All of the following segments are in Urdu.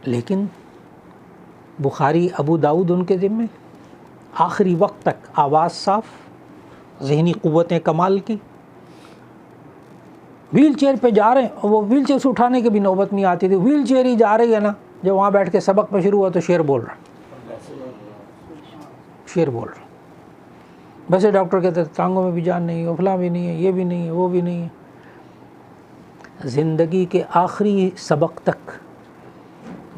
لیکن بخاری ابو داؤد ان کے ذمے، آخری وقت تک آواز صاف، ذہنی قوتیں کمال کی، ویل چیئر پہ جا رہے ہیں، اور وہ ویل چیئر سے اٹھانے کی بھی نوبت نہیں آتی تھی، ویل چیئر ہی جا رہی ہے نا، جب وہاں بیٹھ کے سبق پہ شروع ہوا تو شعر بول رہا، شعر بول رہا، ویسے ڈاکٹر کہتے تھے ٹانگوں میں بھی جان نہیں ہے، فلاں بھی نہیں ہے، یہ بھی نہیں ہے، وہ بھی نہیں ہے۔ زندگی کے آخری سبق تک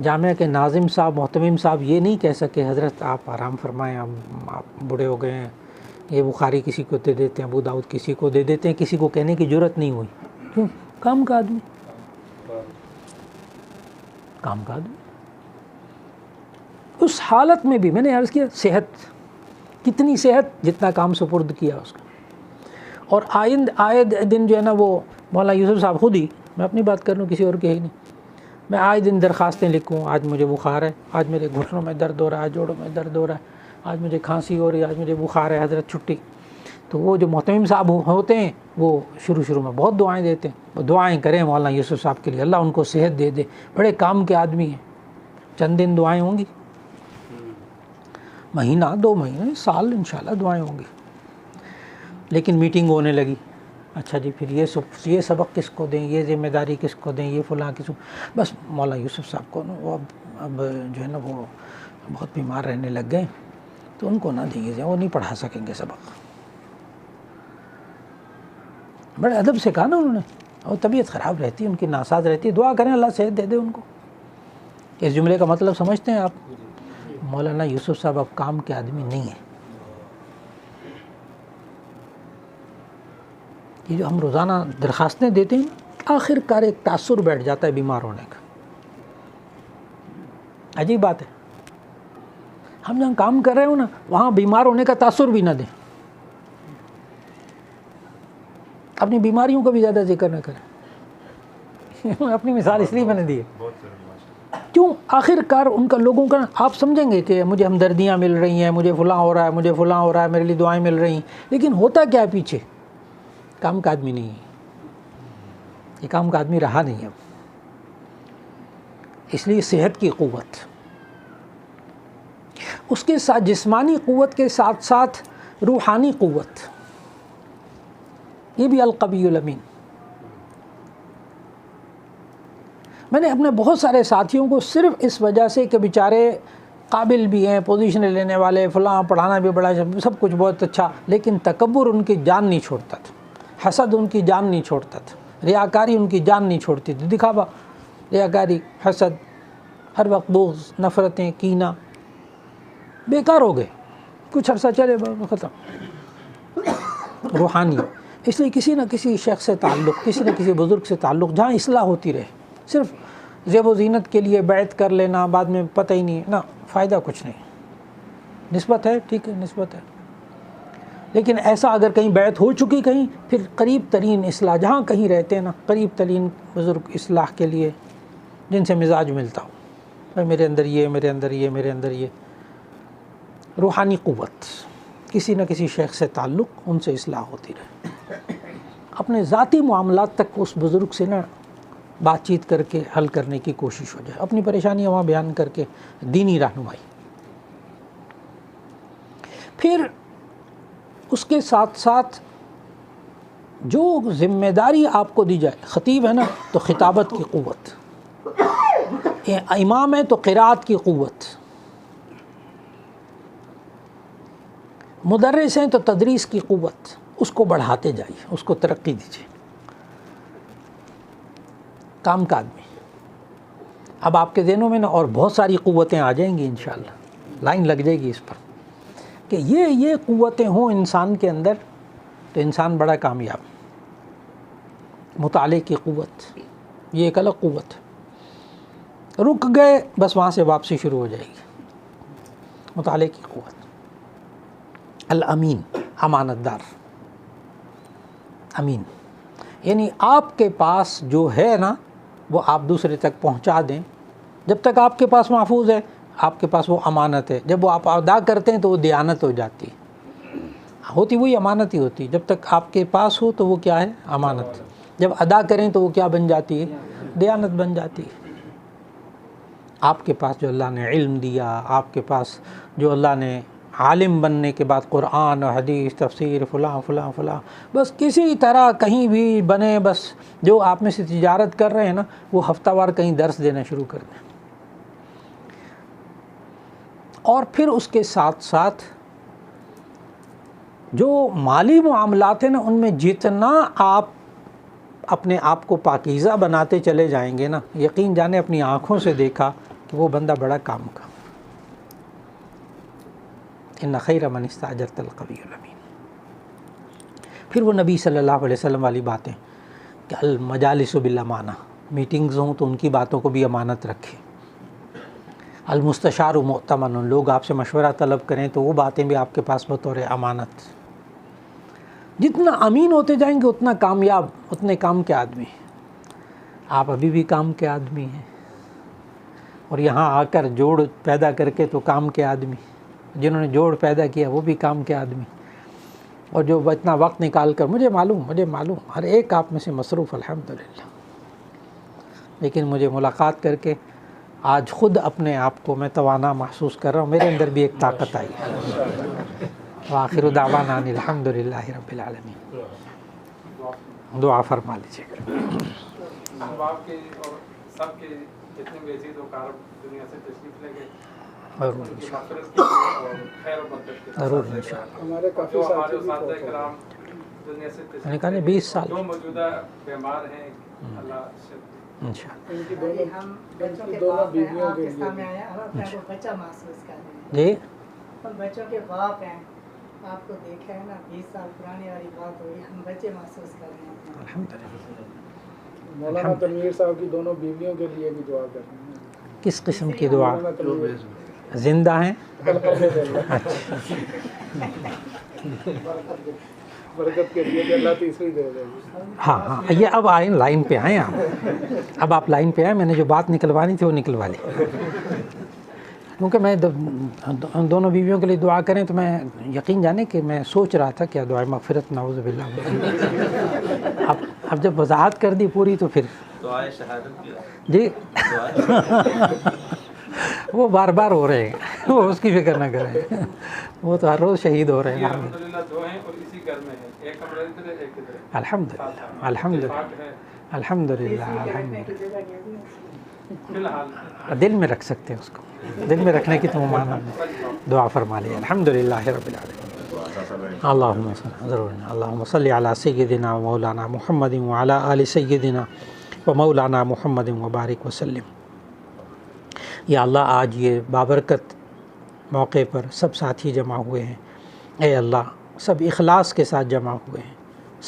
جامعہ کے ناظم صاحب، محتمم صاحب یہ نہیں کہہ سکے حضرت آپ آرام فرمائیں، آپ بوڑھے ہو گئے ہیں، یہ بخاری کسی کو دے دیتے ہیں، ابو داؤد کسی کو دے دیتے ہیں، کسی کو کہنے کی جرت نہیں ہوئی۔ کیوں؟ کام کا آدمی، کام کا آدمی۔ اس حالت میں بھی میں نے عرض کیا صحت، کتنی صحت جتنا کام سپرد کیا اس کا۔ اور آئے دن جو ہے نا وہ مولانا یوسف صاحب خود ہی، میں اپنی بات کر رہا ہوں، کسی اور کی ہے ہی نہیں، میں آئے دن درخواستیں لکھوں، آج مجھے بخار ہے، آج میرے گھٹنوں میں درد ہو رہا ہے، جوڑوں میں درد ہو رہا ہے، آج مجھے کھانسی ہو رہی ہے، آج مجھے بخار ہے حضرت چھٹی۔ تو وہ جو محتمم صاحب ہوتے ہیں وہ شروع میں بہت دعائیں دیتے ہیں، وہ دعائیں کریں مولانا یوسف صاحب کے لیے، اللہ ان کو صحت دے دے، بڑے کام کے آدمی ہیں۔ چند دن دعائیں ہوں گی، مہینہ 2 مہینے سال انشاءاللہ دعائیں ہوں گی۔ لیکن میٹنگ ہونے لگی، اچھا جی پھر یہ سبق کس کو دیں، یہ ذمہ داری کس کو دیں، یہ فلاں کس کو، بس مولانا یوسف صاحب کو نا وہ اب جو ہے نا وہ بہت بیمار رہنے لگ گئے، تو ان کو نہ دیجیے، وہ نہیں پڑھا سکیں گے سبق۔ بڑے ادب سے کہا نا انہوں نے، اور طبیعت خراب رہتی ہے ان کی، ناساز رہتی ہے، دعا کریں اللہ صحت دے دے ان کو۔ اس جملے کا مطلب سمجھتے ہیں آپ؟ مولانا یوسف صاحب اب کام کے آدمی نہیں ہیں۔ یہ جو ہم روزانہ درخواستیں دیتے ہیں، آخر کار ایک تاثر بیٹھ جاتا ہے بیمار ہونے کا۔ عجیب بات ہے، ہم جہاں کام کر رہے ہوں نا وہاں بیمار ہونے کا تاثر بھی نہ دیں، اپنی بیماریوں کو بھی زیادہ ذکر نہ کریں۔ اپنی مثال اس لیے میں نے دی ہے، کیوں آخر کار ان کا لوگوں کا آپ سمجھیں گے کہ مجھے ہمدردیاں مل رہی ہیں، مجھے فلاں ہو رہا ہے، مجھے فلاں ہو رہا ہے، میرے لیے دعائیں مل رہی ہیں، لیکن ہوتا کیا ہے پیچھے؟ کام کا آدمی نہیں ہے، یہ کام کا آدمی رہا نہیں اب۔ اس لیے صحت کی قوت، اس کے ساتھ جسمانی قوت کے ساتھ ساتھ روحانی قوت، یہ بھی القوی الامین۔ میں نے اپنے بہت سارے ساتھیوں کو صرف اس وجہ سے کہ بیچارے قابل بھی ہیں، پوزیشن لینے والے، فلاں پڑھانا بھی بڑا، سب کچھ بہت اچھا، لیکن تکبر ان کی جان نہیں چھوڑتا تھا، حسد ان کی جان نہیں چھوڑتا تھا، ریاکاری ان کی جان نہیں چھوڑتی تھی، دکھاوا، ریاکاری، حسد، ہر وقت بغض، نفرتیں، کینہ، بیکار ہو گئے، کچھ عرصہ چلے ختم۔ روحانی، اس لیے کسی نہ کسی شخص سے تعلق، کسی نہ کسی بزرگ سے تعلق، جہاں اصلاح ہوتی رہے، صرف زیب و زینت کے لیے بیعت کر لینا بعد میں پتہ ہی نہیں ہے نا، فائدہ کچھ نہیں۔ نسبت ہے، ٹھیک ہے نسبت ہے، لیکن ایسا اگر کہیں بیعت ہو چکی کہیں، پھر قریب ترین اصلاح، جہاں کہیں رہتے ہیں نا، قریب ترین بزرگ اصلاح کے لیے جن سے مزاج ملتا ہو، بھائی میرے اندر یہ، میرے اندر یہ، میرے اندر یہ، روحانی قوت، کسی نہ کسی شیخ سے تعلق، ان سے اصلاح ہوتی رہے، اپنے ذاتی معاملات تک اس بزرگ سے نا بات چیت کر کے حل کرنے کی کوشش ہو جائے، اپنی پریشانیاں وہاں بیان کر کے دینی رہنمائی۔ پھر اس کے ساتھ ساتھ جو ذمہ داری آپ کو دی جائے، خطیب ہے نا تو خطابت کی قوت، امام ہے تو قرات کی قوت، مدرس ہیں تو تدریس کی قوت، اس کو بڑھاتے جائیے، اس کو ترقی دیجیے۔ کام کا آدمی، اب آپ کے ذہنوں میں نا اور بہت ساری قوتیں آ جائیں گی انشاءاللہ، لائن لگ جائے گی اس پر کہ یہ قوتیں ہوں انسان کے اندر تو انسان بڑا کامیاب۔ مطالعے کی قوت، یہ ایک الگ قوت ہے، رک گئے بس وہاں سے واپسی شروع ہو جائے گی۔ مطالعے کی قوت، الامین، امانت دار، امین، یعنی آپ کے پاس جو ہے نا وہ آپ دوسرے تک پہنچا دیں، جب تک آپ کے پاس محفوظ ہے آپ کے پاس وہ امانت ہے، جب وہ آپ ادا کرتے ہیں تو وہ دیانت ہو جاتی ہے، ہوتی وہی امانت ہی ہوتی ہے، جب تک آپ کے پاس ہو تو وہ کیا ہے؟ امانت، جب ادا کریں تو وہ کیا بن جاتی ہے؟ دیانت بن جاتی ہے۔ آپ کے پاس جو اللہ نے علم دیا، آپ کے پاس جو اللہ نے عالم بننے کے بعد قرآن و حدیث تفسیر فلاں فلاں فلاں، بس کسی طرح کہیں بھی بنے، بس جو آپ میں سے تجارت کر رہے ہیں نا وہ ہفتہ وار کہیں درس دینا شروع کر دیں، اور پھر اس کے ساتھ ساتھ جو مالی معاملات ہیں نا ان میں جتنا آپ اپنے آپ کو پاکیزہ بناتے چلے جائیں گے نا، یقین جانے اپنی آنکھوں سے دیکھا کہ وہ بندہ بڑا کام کا۔ ان خیر من استاجرت القوی الامین۔ پھر وہ نبی صلی اللہ علیہ وسلم والی باتیں کہ المجالس بالامانہ، میٹنگز ہوں تو ان کی باتوں کو بھی امانت رکھیں، المستشار مؤتمن، لوگ آپ سے مشورہ طلب کریں تو وہ باتیں بھی آپ کے پاس بطور امانت۔ جتنا امین ہوتے جائیں گے اتنا کامیاب، اتنے کام کے آدمی۔ آپ ابھی بھی کام کے آدمی ہیں، اور یہاں آ کر جوڑ پیدا کر کے تو کام کے آدمی، جنہوں نے جوڑ پیدا کیا وہ بھی کام کے آدمی، اور جو اتنا وقت نکال کر مجھے معلوم ہر ایک آپ میں سے مصروف الحمدللہ، لیکن مجھے ملاقات کر کے آج خود اپنے آپ کو میں توانا محسوس کر رہا ہوں، میرے اندر بھی ایک طاقت آئی ہے۔ وآخر دعوانا ان الحمدللہ رب العالمین۔ دعا فرما لیجیے گا۔ آپ کے اور سب کے جتنے بھی عزیز و اقارب دنیا سے تشریف لے گئے، ضرور انشاءاللہ۔ ہمارے کافی اساتذہ کرام دنیا سے میں نے کہا 20 سال جو موجودہ بیمار ہیں، اللہ انشاءاللہ۔ ان کی ہم بچوں کے باپ ہیں، آپ کے سامنے آئے ہیں، ہم اپنے کو بچہ محسوس کر رہے ہیں۔ جی ہم بچوں کے باپ ہیں، آپ کو دیکھا ہے نا 20 سال پرانی والی بات ہوئی، ہم بچے محسوس کر رہے ہیں۔ الحمدللہ۔ مولانا تنویر صاحب کی دونوں بیویوں کے لیے بھی دعا کر رہے ہیں۔ کس قسم کی دعا؟ زندہ ہیں؟ برکت کے لیے کہ اللہ تیسری دے دے۔ ہاں یہ اب آئیں لائن پہ آئیں آپ، اب آپ لائن پہ آئیں، میں نے جو بات نکلوانی تھی وہ نکلوا لی، کیونکہ میں دونوں بیویوں کے لیے دعا کریں تو میں یقین جانے کہ میں سوچ رہا تھا کہ دعائے مغفرت نعوذ باللہ، اب جب وضاحت کر دی پوری تو پھر دعائے شہادت کی جی وہ بار بار ہو رہے ہیں، وہ اس کی فکر نہ کریں، وہ تو ہر روز شہید ہو رہے ہیں۔ الحمدللہ دو ہیں اور اسی گھر میں ہیں، ایک کمرہ ادھر ہے ایک ادھر ہے۔ الحمدللہ الحمدللہ الحمدللہ الحمدللہ۔ فی الحال دل میں رکھ سکتے ہیں اس کو، دل میں رکھنے کی تو ممانع ہے۔ دعا فرما لیں الحمدللہ رب العالمین۔ اللہم صلی ضرور اللہم صلی علی سیدنا و مولانا محمد وعلی آل سیدنا و مولانا محمد وبارک وسلم۔ یا اللہ آج یہ بابرکت موقع پر سب ساتھی جمع ہوئے ہیں، اے اللہ سب اخلاص کے ساتھ جمع ہوئے ہیں،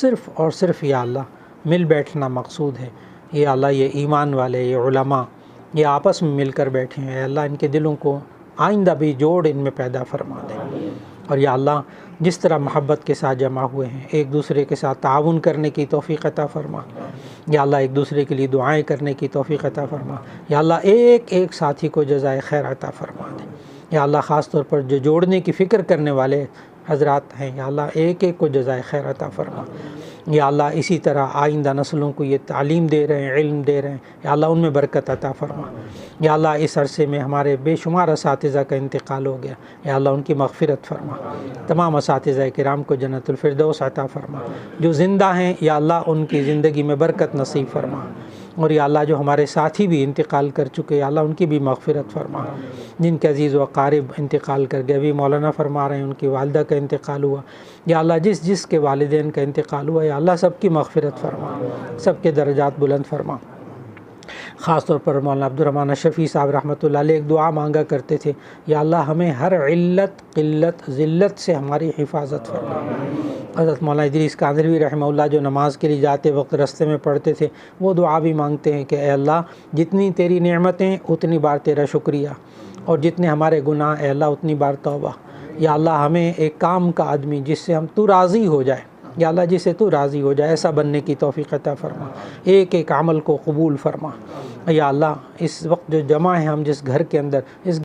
صرف اور صرف یا اللہ مل بیٹھنا مقصود ہے۔ یا اللہ یہ ایمان والے، یہ علماء، یہ آپس میں مل کر بیٹھے ہیں، اے اللہ ان کے دلوں کو آئندہ بھی جوڑ ان میں پیدا فرما دے، اور یا اللہ جس طرح محبت کے ساتھ جمع ہوئے ہیں ایک دوسرے کے ساتھ تعاون کرنے کی توفیق عطا فرما، یا اللہ ایک دوسرے کے لیے دعائیں کرنے کی توفیق عطا فرما، یا اللہ ایک ایک ساتھی کو جزائے خیر عطا فرما دے، یا اللہ خاص طور پر جو جوڑنے کی فکر کرنے والے حضرات ہیں، یا اللہ ایک ایک کو جزائے خیر عطا فرما، یا اللہ اسی طرح آئندہ نسلوں کو یہ تعلیم دے رہے ہیں، علم دے رہے ہیں، یا اللہ ان میں برکت عطا فرما، یا اللہ اس عرصے میں ہمارے بے شمار اساتذہ کا انتقال ہو گیا، یا اللہ ان کی مغفرت فرما، تمام اساتذہ کرام کو جنت الفردوس عطا فرما، جو زندہ ہیں یا اللہ ان کی زندگی میں برکت نصیب فرما، اور یا اللہ جو ہمارے ساتھی بھی انتقال کر چکے یا اللہ ان کی بھی مغفرت فرما، جن کے عزیز و اقارب انتقال کر گئے، ابھی مولانا فرما رہے ہیں ان کی والدہ کا انتقال ہوا، یا اللہ جس جس کے والدین کا انتقال ہوا یا اللہ سب کی مغفرت فرما، سب کے درجات بلند فرما۔ خاص طور پر مولانا عبدالرحمن شفیع صاحب رحمۃ اللہ علیہ ایک دعا مانگا کرتے تھے، یا اللہ ہمیں ہر علت قلت ذلت سے ہماری حفاظت فرما۔ حضرت مولانا ادریس کاندھلوی رحمہ اللہ جو نماز کے لیے جاتے وقت رستے میں پڑھتے تھے، وہ دعا بھی مانگتے ہیں کہ اے اللہ جتنی تیری نعمتیں اتنی بار تیرا شکریہ، اور جتنے ہمارے گناہ اے اللہ اتنی بار توبہ۔ یا اللہ ہمیں ایک کام کا آدمی جس سے تو راضی ہو جائے، یا اللہ جس سے تو راضی ہو جائے ایسا بننے کی توفیق عطا فرما، ایک ایک عمل کو قبول فرما۔ یا اللہ اس وقت جو جمع ہے ہم جس گھر کے اندر، اس